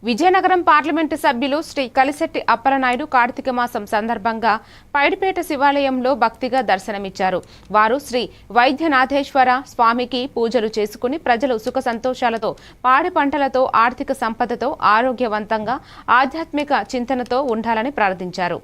Vizianagaram parliament సభ్యులు శ్రీ కలిశెట్టి అప్పలనాయుడు కార్తీక మాసం సందర్భంగా పైడిపేట శివాలయంలో భక్తిగా దర్శనమిచ్చారు. వారు శ్రీ వైద్యనాథేశ్వర స్వామికి పూజలు చేసుకుని ప్రజలు సుఖ సంతోషాలతో, పాడి పంటలతో, ఆర్థిక సంపదతో, ఆరోగ్యవంతంగా, ఆధ్యాత్మిక చింతనతో ఉండాలని ప్రార్థించారు.